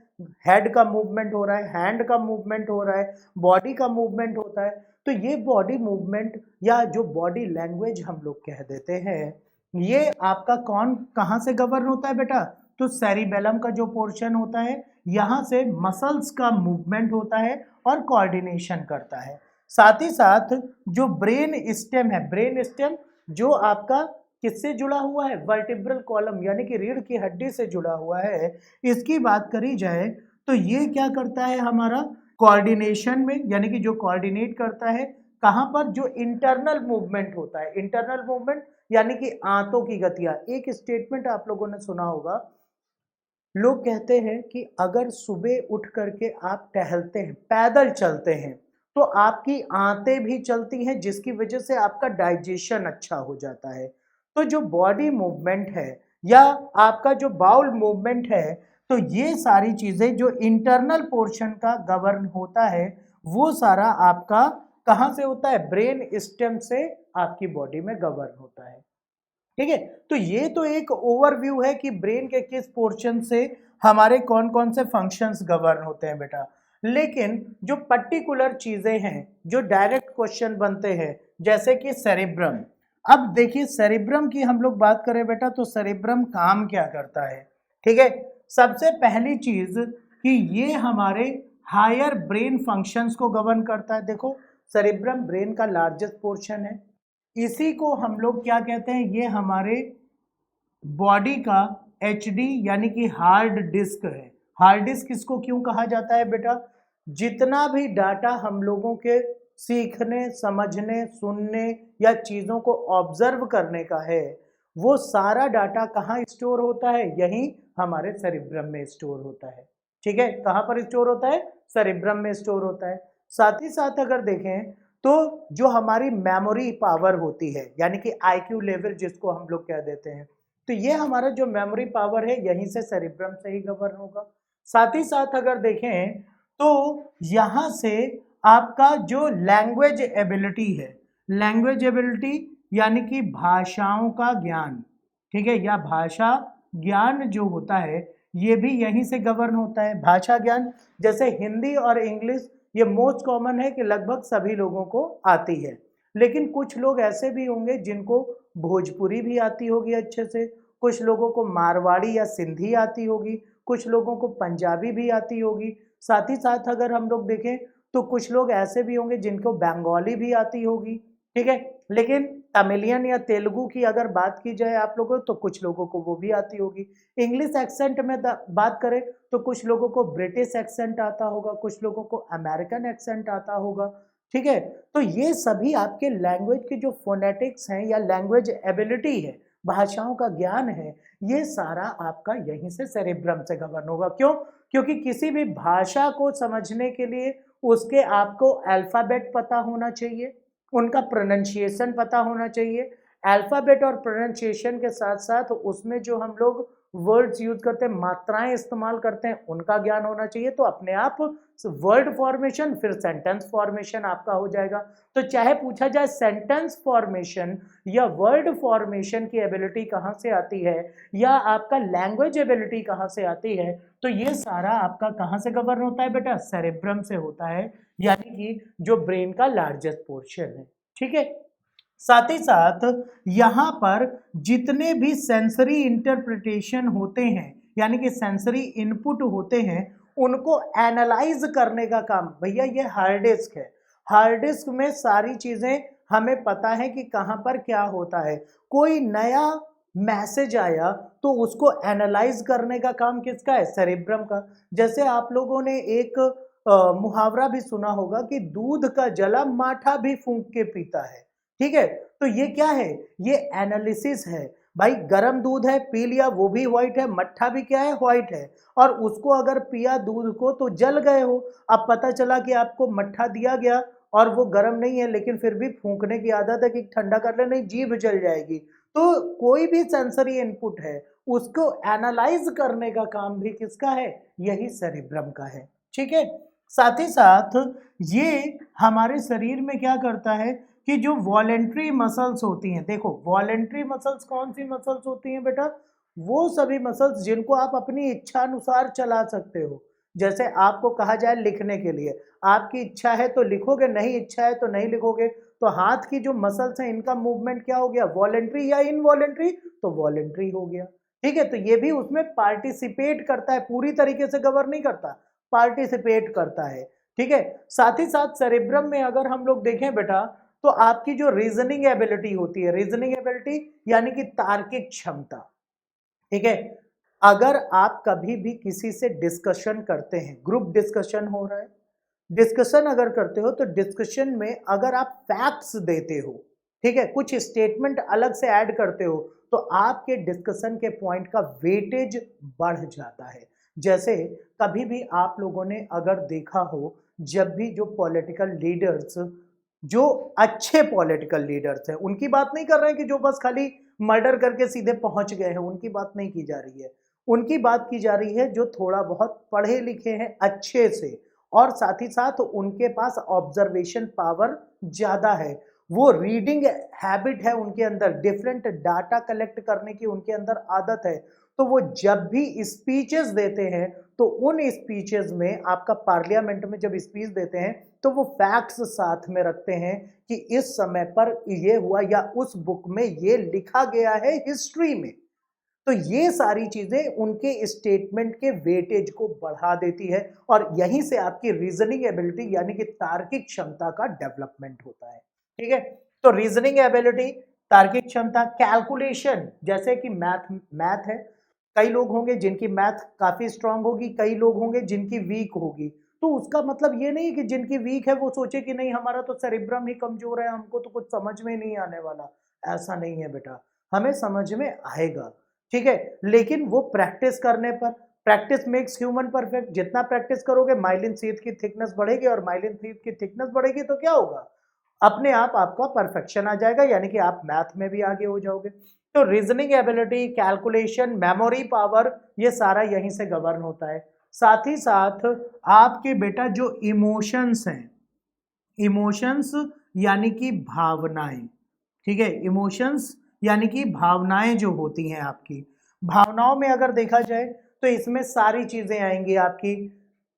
हेड का मूवमेंट हो रहा है, हैंड का मूवमेंट हो रहा है, बॉडी का मूवमेंट होता है। तो ये बॉडी मूवमेंट या जो बॉडी लैंग्वेज हम लोग कह देते हैं, ये आपका कौन कहाँ से गवर्न होता है बेटा, तो सेरिबेलम का जो पोर्शन होता है, यहाँ से मसल्स का मूवमेंट होता है और कोऑर्डिनेशन करता है। साथ ही साथ जो ब्रेन स्टेम है, ब्रेन स्टेम जो आपका किससे जुड़ा हुआ है, वर्टिब्रल कॉलम यानी कि रीढ़ की हड्डी से जुड़ा हुआ है, इसकी बात करी जाए तो ये क्या करता है, हमारा कोऑर्डिनेशन में, यानी कि जो कोऑर्डिनेट करता है कहाँ पर, जो इंटरनल मूवमेंट होता है, इंटरनल मूवमेंट यानी कि आंतों की गतियां। एक स्टेटमेंट आप लोगों ने सुना होगा, लोग कहते हैं कि अगर सुबह उठ करके आप टहलते हैं, पैदल चलते हैं, तो आपकी आंतें भी चलती हैं, जिसकी वजह से आपका डाइजेशन अच्छा हो जाता है। तो जो बॉडी मूवमेंट है या आपका जो बाउल मूवमेंट है, तो ये सारी चीजें जो इंटरनल पोर्शन का गवर्न होता है, वो सारा आपका कहाँ से होता है, ब्रेन स्टेम से आपकी बॉडी में गवर्न होता है, ठीक है। तो ये तो एक ओवरव्यू है कि ब्रेन के किस पोर्शन से हमारे कौन कौन से फंक्शंस गवर्न होते हैं बेटा। लेकिन जो पर्टिकुलर चीजें हैं, जो डायरेक्ट क्वेश्चन बनते हैं, जैसे कि सेरिब्रम। अब देखिए सेरिब्रम की हम लोग बात करें बेटा, तो सेरिब्रम काम क्या करता है, ठीक है। सबसे पहली चीज कि ये हमारे हायर ब्रेन फंक्शंस को गवर्न करता है। देखो सेरिब्रम ब्रेन का लार्जेस्ट पोर्शन है, इसी को हम लोग क्या कहते हैं, ये हमारे बॉडी का एचडी यानी कि हार्ड डिस्क है। हार्ड डिस्क इसको क्यों कहा जाता है बेटा, जितना भी डाटा हम लोगों के सीखने, समझने, सुनने या चीजों को ऑब्जर्व करने का है, वो सारा डाटा कहाँ स्टोर होता है, यही हमारे सेरिब्रम में स्टोर होता है। ठीक है, कहाँ पर स्टोर होता है, सेरिब्रम में स्टोर होता है। साथ ही साथ अगर देखें तो जो हमारी मेमोरी पावर होती है, यानी कि आईक्यू लेवल जिसको हम लोग कह देते हैं, तो ये हमारा जो मेमोरी पावर है यहीं से सेरिब्रम से ही गवर्न होगा। साथ ही साथ अगर देखें तो यहाँ से आपका जो लैंग्वेज एबिलिटी है, लैंग्वेज एबिलिटी यानी कि भाषाओं का ज्ञान, ठीक है, या भाषा ज्ञान जो होता है ये भी यहीं से गवर्न होता है। भाषा ज्ञान जैसे हिंदी और इंग्लिश ये मोस्ट कॉमन है कि लगभग सभी लोगों को आती है, लेकिन कुछ लोग ऐसे भी होंगे जिनको भोजपुरी भी आती होगी अच्छे से, कुछ लोगों को मारवाड़ी या सिंधी आती होगी, कुछ लोगों को पंजाबी भी आती होगी। साथ ही साथ अगर हम लोग देखें तो कुछ लोग ऐसे भी होंगे जिनको बंगाली भी आती होगी। ठीक है, लेकिन तमिलियन या तेलुगु की अगर बात की जाए आप लोगों तो कुछ लोगों को वो भी आती होगी। इंग्लिश एक्सेंट में बात करें तो कुछ लोगों को ब्रिटिश एक्सेंट आता होगा, कुछ लोगों को अमेरिकन एक्सेंट आता होगा। ठीक है, तो ये सभी आपके लैंग्वेज के जो फोनेटिक्स हैं या लैंग्वेज एबिलिटी है, भाषाओं का ज्ञान है, ये सारा आपका यहीं से सेरेब्रम से गवर्न होगा। क्यों? क्योंकि किसी भी भाषा को समझने के लिए उसके आपको अल्फाबेट पता होना चाहिए, उनका प्रोनाउंसिएशन पता होना चाहिए। अल्फाबेट और प्रोनाउंसिएशन के साथ साथ उसमें जो हम लोग वर्ड्स यूज करते हैं, मात्राएं इस्तेमाल करते हैं, उनका ज्ञान होना चाहिए। तो अपने आप वर्ड फॉर्मेशन फिर सेंटेंस फॉर्मेशन आपका हो जाएगा। तो चाहे पूछा जाए सेंटेंस फॉर्मेशन या वर्ड फॉर्मेशन की एबिलिटी कहाँ से आती है या आपका लैंग्वेज एबिलिटी कहाँ से आती है, तो ये सारा आपका कहाँ से गवर्न होता है बेटा, सेरेब्रम से होता है, यानी कि जो ब्रेन का लार्जेस्ट पोर्शन है। ठीक है, साथ ही साथ यहाँ पर जितने भी सेंसरी इंटरप्रिटेशन होते हैं यानी कि सेंसरी इनपुट होते हैं, उनको एनालाइज करने का काम भैया ये हार्ड डिस्क है। हार्ड डिस्क में सारी चीजें हमें पता है कि कहाँ पर क्या होता है। कोई नया मैसेज आया तो उसको एनालाइज करने का काम किसका है, सेरेब्रम का। जैसे आप लोगों ने एक मुहावरा भी सुना होगा कि दूध का जला माठा भी फूंक के पीता है। ठीक है, तो ये क्या है, ये एनालिसिस है। भाई गर्म दूध है, पी लिया, वो भी व्हाइट है, मट्ठा भी क्या है, व्हाइट है, और उसको अगर पिया दूध को तो जल गए हो। अब पता चला कि आपको मट्ठा दिया गया और वो गर्म नहीं है, लेकिन फिर भी फूंकने की आदत है कि ठंडा कर ले, नहीं जीभ जल जाएगी। तो कोई भी सेंसरी इनपुट है उसको एनालाइज करने का काम भी किसका है, यही सेरिब्रम का है। ठीक है, साथ ही साथ ये हमारे शरीर में क्या करता है कि जो वॉलेंट्री मसल्स होती हैं, देखो वॉलेंट्री मसल्स कौन सी मसल्स होती हैं बेटा, वो सभी मसल्स जिनको आप अपनी इच्छा अनुसार चला सकते हो। जैसे आपको कहा जाए लिखने के लिए, आपकी इच्छा है तो लिखोगे, नहीं इच्छा है तो नहीं लिखोगे। तो हाथ की जो मसल्स हैं इनका मूवमेंट क्या हो गया, वॉलेंट्री या इनवॉलेंट्री, तो वॉलेंट्री हो गया। ठीक है, तो ये भी उसमें पार्टिसिपेट करता है, पूरी तरीके से कवर नहीं करता, पार्टिसिपेट करता है। ठीक है, साथ ही साथ सेरेब्रम में अगर हम लोग देखें बेटा तो आपकी जो रीजनिंग एबिलिटी होती है, रीजनिंग एबिलिटी यानी कि तार्किक क्षमता। ठीक है, अगर आप कभी भी किसी से डिस्कशन करते हैं, ग्रुप डिस्कशन हो रहा है, डिस्कशन अगर करते हो तो डिस्कशन में अगर आप फैक्ट्स देते हो, ठीक है, कुछ स्टेटमेंट अलग से ऐड करते हो, तो आपके डिस्कशन के पॉइंट का वेटेज बढ़ जाता है। जैसे कभी भी आप लोगों ने अगर देखा हो, जब भी जो पॉलिटिकल लीडर्स, जो अच्छे पॉलिटिकल लीडर्स हैं, उनकी बात नहीं कर रहे हैं कि जो बस खाली मर्डर करके सीधे पहुंच गए हैं, उनकी बात नहीं की जा रही है, उनकी बात की जा रही है जो थोड़ा बहुत पढ़े लिखे हैं अच्छे से, और साथ ही साथ उनके पास ऑब्जर्वेशन पावर ज्यादा है, वो रीडिंग हैबिट है उनके अंदर, डिफरेंट डाटा कलेक्ट करने की उनके अंदर आदत है। तो वो जब भी स्पीचेस देते हैं तो उन स्पीचेस में, आपका पार्लियामेंट में जब स्पीच देते हैं तो वो फैक्ट्स साथ में रखते हैं कि इस समय पर ये हुआ या उस बुक में ये लिखा गया है हिस्ट्री में। तो ये सारी चीजें उनके स्टेटमेंट के वेटेज को बढ़ा देती है, और यहीं से आपकी रीजनिंग एबिलिटी यानी कि तार्किक क्षमता का डेवलपमेंट होता है। ठीक है, तो रीजनिंग एबिलिटी, तार्किक क्षमता, कैलकुलेशन, जैसे कि मैथ है, कई लोग होंगे जिनकी मैथ काफी स्ट्रांग होगी, कई लोग होंगे जिनकी वीक होगी। तो उसका मतलब ये नहीं कि जिनकी वीक है वो सोचे कि नहीं हमारा तो सेरिब्रम ही कमजोर है, हमको तो कुछ समझ में नहीं आने वाला। ऐसा नहीं है बेटा, हमें समझ में आएगा, ठीक है, लेकिन वो प्रैक्टिस करने पर, प्रैक्टिस मेक्स ह्यूमन परफेक्ट, जितना प्रैक्टिस करोगे माइलिन शीथ की थिकनेस बढ़ेगी, और माइलिन शीथ की थिकनेस बढ़ेगी तो क्या होगा, अपने आप आपका परफेक्शन आ जाएगा, यानी कि आप मैथ में भी आगे हो जाओगे। तो reasoning ability, calculation, memory power, ये सारा यहीं से गवर्न होता है। साथ ही साथ आपके बेटा जो इमोशंस हैं, इमोशंस यानी कि भावनाएं, ठीक है, इमोशंस यानी कि भावनाएं जो होती हैं आपकी, भावनाओं में अगर देखा जाए तो इसमें सारी चीजें आएंगी आपकी,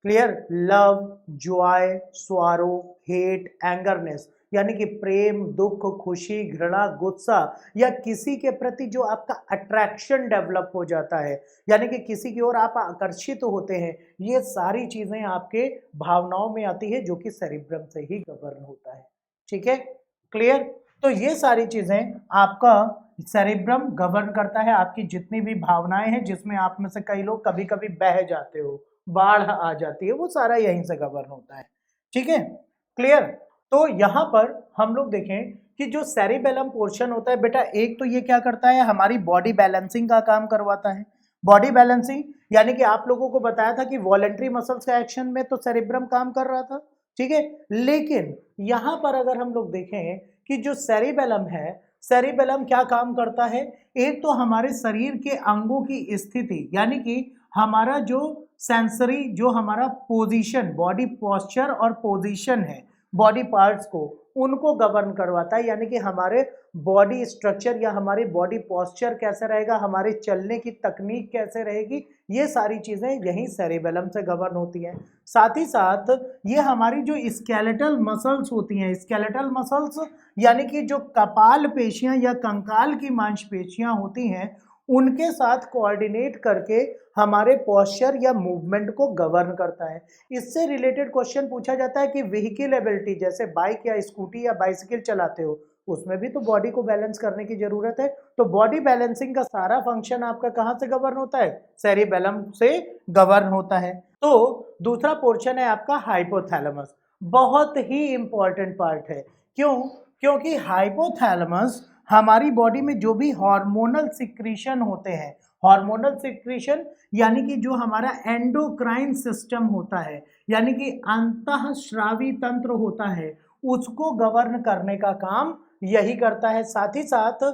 clear, love, Joy, स्वारो, hate, angerness, यानी कि प्रेम, दुख, खुशी, घृणा, गुस्सा, या किसी के प्रति जो आपका अट्रैक्शन डेवलप हो जाता है, यानी कि किसी की ओर आप आकर्षित होते हैं, ये सारी चीजें आपके भावनाओं में आती है, जो कि सेरिब्रम से ही गवर्न होता है, ठीक है, क्लियर। तो ये सारी चीजें आपका सेरिब्रम गवर्न करता है, आपकी जितनी भी भावनाएं हैं, जिसमें आप में से कई लोग कभी कभी बह जाते हो, बाढ़ आ जाती है, वो सारा यहीं से गवर्न होता है, ठीक है, क्लियर। तो यहाँ पर हम लोग देखें कि जो सेरिबेलम पोर्शन होता है बेटा, एक तो ये क्या करता है, हमारी बॉडी बैलेंसिंग का काम करवाता है। बॉडी बैलेंसिंग यानी कि आप लोगों को बताया था कि वॉलेंट्री मसल्स का एक्शन में तो सेरिब्रम काम कर रहा था, ठीक है, लेकिन यहाँ पर अगर हम लोग देखें कि जो सेरिबेलम है, सेरिबेलम क्या काम करता है, एक तो हमारे शरीर के अंगों की स्थिति, यानी कि हमारा जो सेंसरी, जो हमारा पोजीशन, बॉडी पोस्चर और पोजीशन है, बॉडी पार्ट्स को, उनको गवर्न करवाता है, यानी कि हमारे बॉडी स्ट्रक्चर या हमारी बॉडी पोस्चर कैसे रहेगा, हमारे चलने की तकनीक कैसे रहेगी, ये सारी चीजें यही सेरिबेलम से गवर्न होती हैं। साथ ही साथ ये हमारी जो स्केलेटल मसल्स होती हैं, स्केलेटल मसल्स यानी कि जो कपाल पेशियां या कंकाल की मांसपेशियां होती हैं, उनके साथ कोऑर्डिनेट करके हमारे पोस्चर या मूवमेंट को गवर्न करता है। इससे रिलेटेड क्वेश्चन पूछा जाता है कि व्हीकल एबिलिटी, जैसे बाइक या स्कूटी या बाइसिकल चलाते हो, उसमें भी तो बॉडी को बैलेंस करने की जरूरत है, तो बॉडी बैलेंसिंग का सारा फंक्शन आपका कहां से गवर्न होता है, सेरिबेलम से गवर्न होता है। तो दूसरा पोर्शन है आपका हाइपोथैलेमस, बहुत ही इंपॉर्टेंट पार्ट है। क्यों? क्योंकि हाइपोथैलेमस हमारी बॉडी में जो भी हार्मोनल सिक्रीशन होते हैं, हार्मोनल सिक्रीशन यानी कि जो हमारा एंडोक्राइन सिस्टम होता है, यानी कि अंतःस्रावी तंत्र होता है, उसको गवर्न करने का काम यही करता है। साथ ही साथ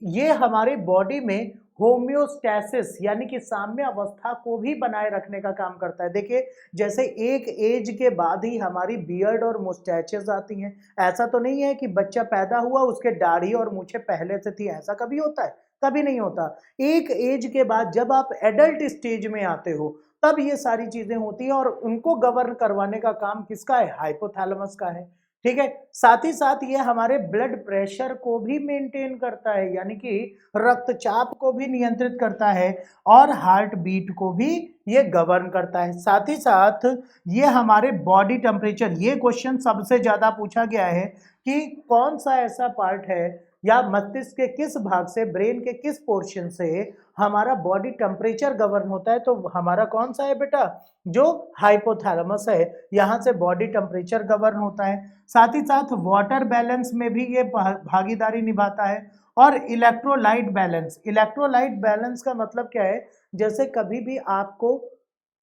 ये हमारे बॉडी में होम्योस्टैसिस यानी कि साम्य अवस्था को भी बनाए रखने का काम करता है। देखिए, जैसे एक एज के बाद ही हमारी बियर्ड और मुस्टैचेस आती हैं, ऐसा तो नहीं है कि बच्चा पैदा हुआ उसके दाढ़ी और मूछें पहले से थी, ऐसा कभी होता है? कभी नहीं होता। एक एज के बाद जब आप एडल्ट स्टेज में आते हो, तब ये सारी चीजें होती हैं, और उनको गवर्न करवाने का काम किसका है? हाइपोथैलेमस का है, ठीक है। साथ ही साथ ये हमारे ब्लड प्रेशर को भी मेंटेन करता है, यानी कि रक्तचाप को भी नियंत्रित करता है, और हार्ट बीट को भी ये गवर्न करता है। साथ ही साथ ये हमारे बॉडी टेम्परेचर, ये क्वेश्चन सबसे ज्यादा पूछा गया है कि कौन सा ऐसा पार्ट है या मस्तिष्क के किस भाग से, ब्रेन के किस पोर्शन से हमारा बॉडी टेम्परेचर गवर्न होता है, तो हमारा कौन सा है बेटा? जो हाइपोथैलेमस है, यहाँ से बॉडी टेम्परेचर गवर्न होता है। साथ ही साथ वाटर बैलेंस में भी ये भागीदारी निभाता है, और इलेक्ट्रोलाइट बैलेंस, इलेक्ट्रोलाइट बैलेंस का मतलब क्या है? जैसे कभी भी आपको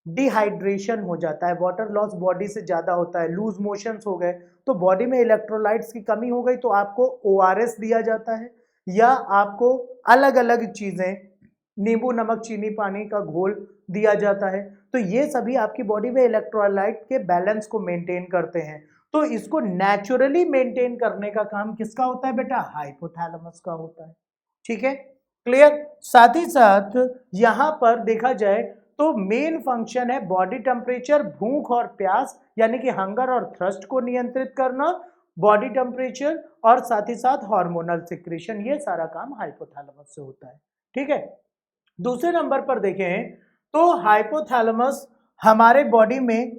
डिहाइड्रेशन हो जाता है, वाटर लॉस बॉडी से ज्यादा होता है, लूज मोशंस हो गए, तो बॉडी में इलेक्ट्रोलाइट्स की कमी हो गई, तो आपको ओआरएस दिया जाता है, या आपको अलग अलग चीजें, नींबू नमक चीनी पानी का घोल दिया जाता है। तो ये सभी आपकी बॉडी में इलेक्ट्रोलाइट के बैलेंस को मेंटेन करते हैं। तो इसको नेचुरली मेंटेन करने का काम किसका होता है बेटा? हाइपोथैलेमस का होता है, ठीक है, क्लियर। साथ ही साथ यहां पर देखा जाए तो मेन फंक्शन है बॉडी टेम्परेचर, भूख और प्यास यानी कि हंगर और थ्रस्ट को नियंत्रित करना, बॉडी टेम्परेचर, और साथ ही साथ हार्मोनल सिक्रीशन, ये सारा काम हाइपोथैलेमस से होता है, ठीक है। दूसरे नंबर पर देखें तो हाइपोथैलेमस हमारे बॉडी में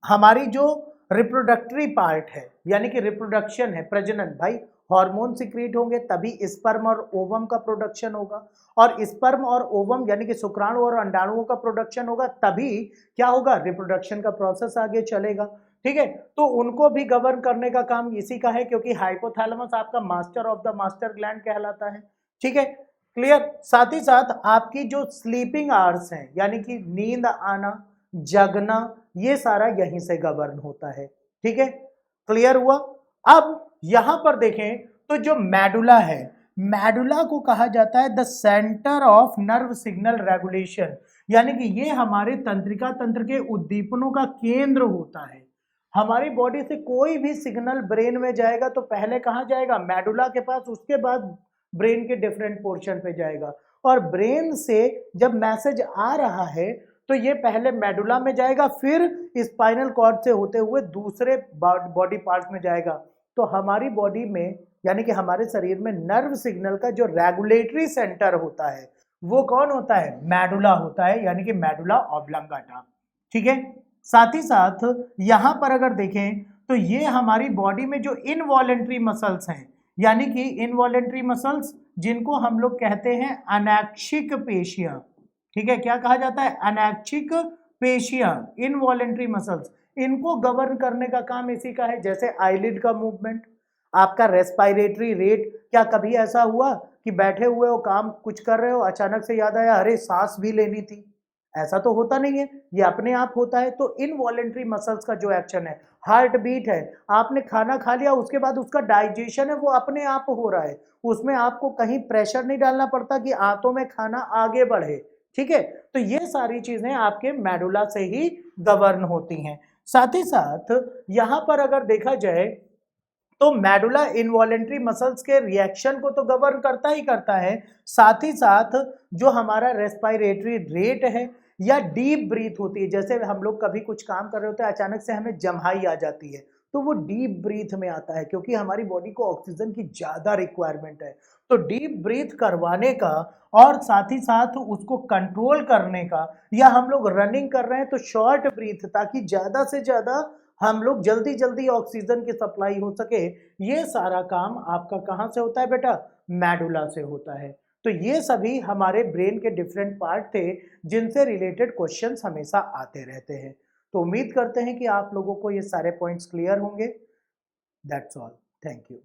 हमारी जो रिप्रोडक्टरी पार्ट है, यानी कि रिप्रोडक्शन है, प्रजनन, भाई हार्मोन सिक्रीट होंगे तभी स्पर्म और ओवम का प्रोडक्शन होगा, और स्पर्म और ओवम यानी कि शुक्राणु और अंडाणुओं का प्रोडक्शन होगा तभी क्या होगा, रिप्रोडक्शन का प्रोसेस आगे चलेगा। ठीक है, तो उनको भी गवर्न करने का काम इसी का है, क्योंकि हाइपोथैलेमस आपका master of the master gland कहलाता है। ठीक है, क्लियर। साथ ही साथ आपकी जो स्लीपिंग आवर्स हैं यानी कि नींद आना, जगना, ये सारा यहीं से गवर्न होता है। ठीक है, क्लियर हुआ। अब यहां पर देखें तो जो मेडुला है, मेडुला को कहा जाता है the centre of nerve signal regulation, यानी कि ये हमारे तंत्रिका तंत्र के उद्दीपनों का केंद्र होता है। हमारी बॉडी से कोई भी सिग्नल ब्रेन में जाएगा तो पहले कहां जाएगा, मेडुला के पास, उसके बाद ब्रेन के डिफरेंट पोर्शन पे जाएगा। और ब्रेन से जब मैसेज आ रहा है तो ये पहले मेडुला में जाएगा, फिर स्पाइनल कॉर्ड से होते हुए दूसरे बॉडी पार्ट में जाएगा। तो हमारी बॉडी में यानी कि हमारे शरीर में नर्व सिग्नल का जो रेगुलेटरी सेंटर होता है वो कौन होता है, मेडुला होता है, यानी कि मेडुला ऑब्लंगाटा। ठीक है, साथ ही साथ यहां पर अगर देखें तो ये हमारी बॉडी में जो इनवॉलेंट्री मसल्स हैं, यानी कि इनवॉलेंट्री मसल्स जिनको हम लोग कहते हैं अनैच्छिक पेशियां। ठीक है, क्या कहा जाता है, अनैच्छिक पेशियां, इनवॉलेंट्री मसल्स, इनको गवर्न करने का काम इसी का है। जैसे आईलिड का मूवमेंट, आपका रेस्पिरेटरी रेट, क्या कभी ऐसा हुआ कि बैठे हुए हो काम कुछ कर रहे हो अचानक से याद आया अरे सांस भी लेनी थी, ऐसा तो होता नहीं है, ये अपने आप होता है। तो इनवॉलेंट्री मसल्स का जो एक्शन है, हार्ट बीट है, आपने खाना खा लिया उसके बाद उसका डाइजेशन है वो अपने आप हो रहा है, उसमें आपको कहीं प्रेशर नहीं डालना पड़ता कि आंतों में खाना आगे बढ़े। ठीक है, तो ये सारी चीजें आपके मेडुला से ही गवर्न होती हैं। साथ ही साथ यहां पर अगर देखा जाए तो मेडुला इनवॉलेंट्री मसल्स के रिएक्शन को तो गवर्न करता ही करता है, साथ ही साथ जो हमारा रेस्पिरेटरी रेट है या डीप ब्रीथ होती है, जैसे हम लोग कभी कुछ काम कर रहे होते हैं अचानक से हमें जम्हाई आ जाती है तो वो डीप ब्रीथ में आता है, क्योंकि हमारी बॉडी को ऑक्सीजन की ज्यादा रिक्वायरमेंट है। तो डीप ब्रीथ करवाने का और साथ ही साथ उसको कंट्रोल करने का, या हम लोग रनिंग कर रहे हैं तो शॉर्ट ब्रीथ, ताकि ज्यादा से ज्यादा हम लोग जल्दी जल्दी ऑक्सीजन की सप्लाई हो सके, ये सारा काम आपका कहां से होता है बेटा, मेडुला से होता है। तो ये सभी हमारे ब्रेन के डिफरेंट पार्ट थे जिनसे रिलेटेड क्वेश्चंस हमेशा आते रहते हैं। तो उम्मीद करते हैं कि आप लोगों को ये सारे पॉइंट्स क्लियर होंगे। That's all, thank you.